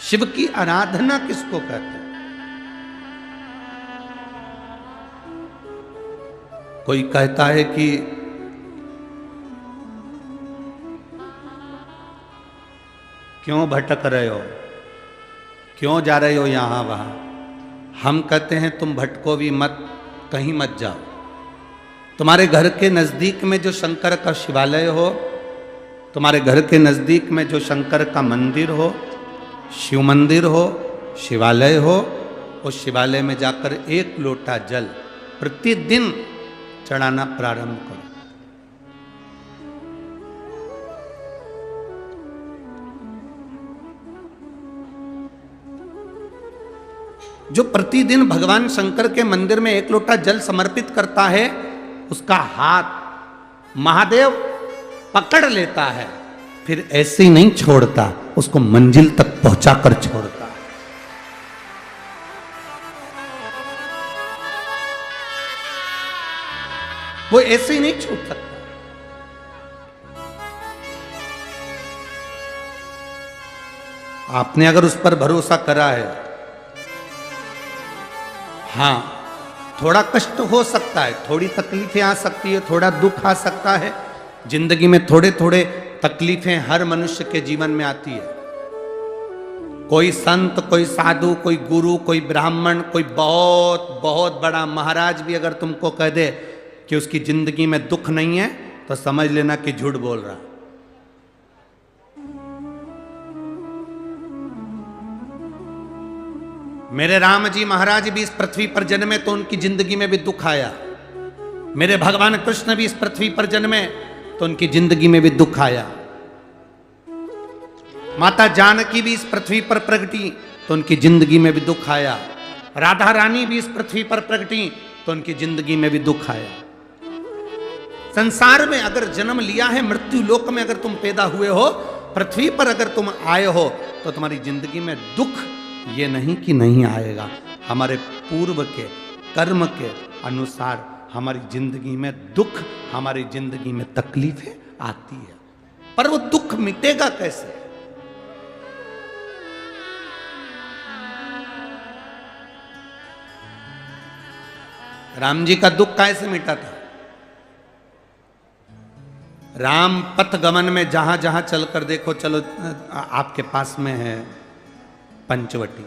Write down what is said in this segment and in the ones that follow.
शिव की आराधना किसको कहते हैं? कोई कहता है कि क्यों भटक रहे हो, क्यों जा रहे हो यहां वहां। हम कहते हैं तुम भटको भी मत, कहीं मत जाओ। तुम्हारे घर के नजदीक में जो शंकर का शिवालय हो, तुम्हारे घर के नजदीक में जो शंकर का मंदिर हो, शिव मंदिर हो, शिवालय हो, उस शिवालय में जाकर एक लोटा जल प्रतिदिन चढ़ाना प्रारंभ करो। जो प्रतिदिन भगवान शंकर के मंदिर में एक लोटा जल समर्पित करता है, उसका हाथ महादेव पकड़ लेता है, फिर ऐसे ही नहीं छोड़ता, उसको मंजिल तक पहुंचाकर छोड़ता है। वो ऐसे ही नहीं छूट सकता। आपने अगर उस पर भरोसा करा है, हां थोड़ा कष्ट हो सकता है, थोड़ी तकलीफें आ सकती है, थोड़ा दुख आ सकता है, जिंदगी में थोड़े थोड़े तकलीफें हर मनुष्य के जीवन में आती है। कोई संत, कोई साधु, कोई गुरु, कोई ब्राह्मण, कोई बहुत बहुत बड़ा महाराज भी अगर तुमको कह दे कि उसकी जिंदगी में दुख नहीं है, तो समझ लेना कि झूठ बोल रहा। मेरे राम जी महाराज भी इस पृथ्वी पर जन्मे तो उनकी जिंदगी में भी दुख आया। मेरे भगवान कृष्ण भी इस पृथ्वी पर जन्मे तो उनकी जिंदगी में भी दुख आया। माता जानकी भी इस पृथ्वी पर प्रगटी तो उनकी जिंदगी में भी दुख आया। राधा रानी भी इस पृथ्वी पर प्रगटी तो उनकी जिंदगी में भी दुख आया। संसार में अगर जन्म लिया है, मृत्यु लोक में अगर तुम पैदा हुए हो, पृथ्वी पर अगर तुम आए हो, तो तुम्हारी जिंदगी में दुख ये नहीं कि नहीं आएगा। हमारे पूर्व के कर्म के अनुसार हमारी जिंदगी में दुख, हमारी जिंदगी में तकलीफें आती है, पर वो दुख मिटेगा कैसे? राम जी का दुख कैसे मिटा था? राम पथ गमन में जहां जहां चलकर देखो, चलो आपके पास में है पंचवटी,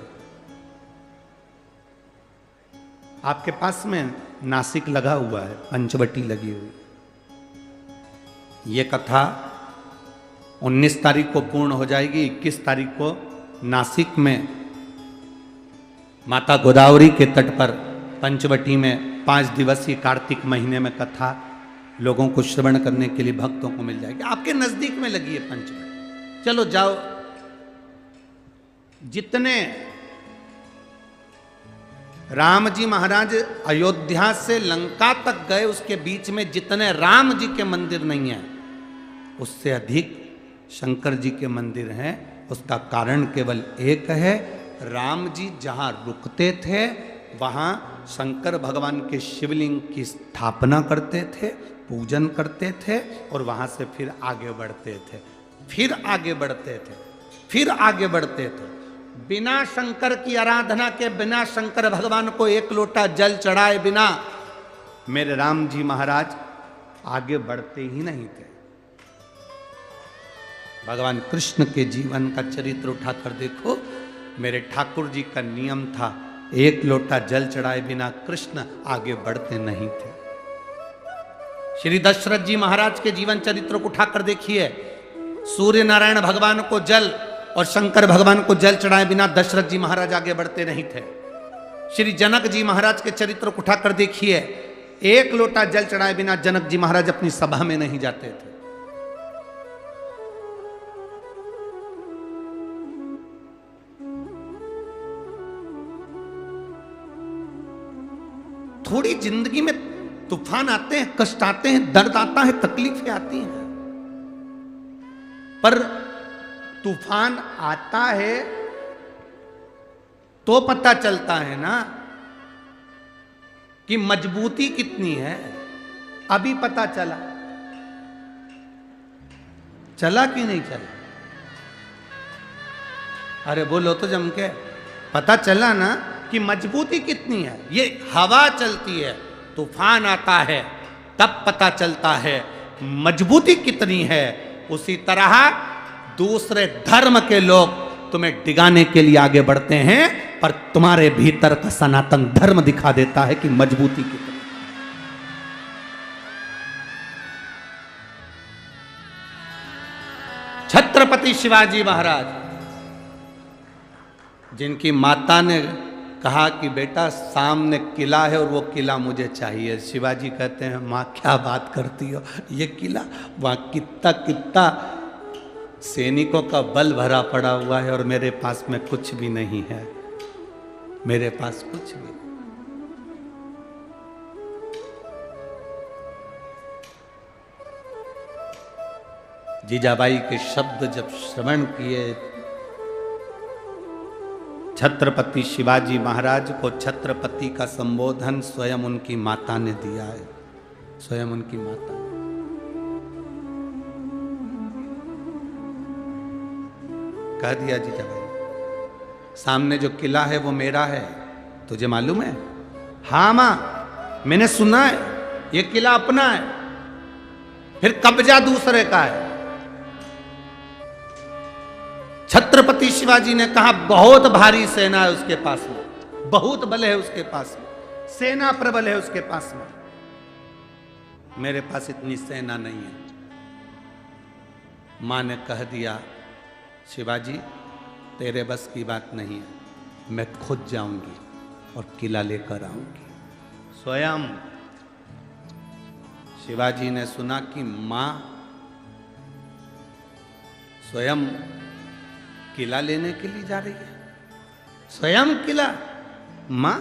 आपके पास में नासिक लगा हुआ है, पंचवटी लगी हुई। ये कथा 19 तारीख को पूर्ण हो जाएगी। 21 तारीख को नासिक में माता गोदावरी के तट पर पंचवटी में 5 दिवसीय कार्तिक महीने में कथा लोगों को श्रवण करने के लिए भक्तों को मिल जाएगी। आपके नजदीक में लगी है पंचवटी, चलो जाओ। जितने राम जी महाराज अयोध्या से लंका तक गए, उसके बीच में जितने राम जी के मंदिर नहीं है, उससे अधिक शंकर जी के मंदिर हैं। उसका कारण केवल एक है, राम जी जहां रुकते थे वहां शंकर भगवान के शिवलिंग की स्थापना करते थे, पूजन करते थे, और वहां से फिर आगे बढ़ते थे, फिर आगे बढ़ते थे, फिर आगे बढ़ते थे। बिना शंकर की आराधना के, बिना शंकर भगवान को एक लोटा जल चढ़ाए बिना मेरे राम जी महाराज आगे बढ़ते ही नहीं थे। भगवान कृष्ण के जीवन का चरित्र उठाकर देखो, मेरे ठाकुर जी का नियम था, एक लोटा जल चढ़ाए बिना कृष्ण आगे बढ़ते नहीं थे। श्री दशरथ जी महाराज के जीवन चरित्र को उठाकर देखिए, सूर्य नारायण भगवान को जल और शंकर भगवान को जल चढ़ाए बिना दशरथ जी महाराज आगे बढ़ते नहीं थे। श्री जनक जी महाराज के चरित्र को उठाकर देखिए, एक लोटा जल चढ़ाए बिना जनक जी महाराज अपनी सभा में नहीं जाते थे। थोड़ी जिंदगी में तूफान आते हैं, कष्ट आते हैं, दर्द आता है, तकलीफें आती हैं, पर तूफान आता है तो पता चलता है ना कि मजबूती कितनी है। अभी पता चला, चला कि नहीं चला? अरे बोलो तो जम के। पता चला ना कि मजबूती कितनी है। ये हवा चलती है, तूफान आता है, तब पता चलता है मजबूती कितनी है। उसी तरह दूसरे धर्म के लोग तुम्हें डिगाने के लिए आगे बढ़ते हैं, पर तुम्हारे भीतर का सनातन धर्म दिखा देता है कि मजबूती कितनी। छत्रपति शिवाजी महाराज, जिनकी माता ने कहा कि बेटा सामने किला है और वो किला मुझे चाहिए। शिवाजी कहते हैं माँ क्या बात करती हो, ये किला वहाँ कितना कितना सैनिकों का बल भरा पड़ा हुआ है और मेरे पास में कुछ भी नहीं है, मेरे पास कुछ भी नहीं। जीजाबाई के शब्द जब श्रवण किए, छत्रपति शिवाजी महाराज को छत्रपति का संबोधन स्वयं उनकी माता ने दिया है, स्वयं उनकी माता ने। कह दिया जीजाबाई, सामने जो किला है वो मेरा है, तुझे मालूम है? हाँ मां, मैंने सुना है, ये किला अपना है, फिर कब्जा दूसरे का है। छत्रपति शिवाजी ने कहा बहुत भारी सेना है उसके पास में, बहुत बल है उसके पास में, सेना प्रबल है उसके पास में, मेरे पास इतनी सेना नहीं है। मां ने कह दिया शिवाजी तेरे बस की बात नहीं है, मैं खुद जाऊंगी और किला लेकर आऊंगी। स्वयं शिवाजी ने सुना कि मां स्वयं किला लेने के लिए जा रही है, स्वयं किला। मां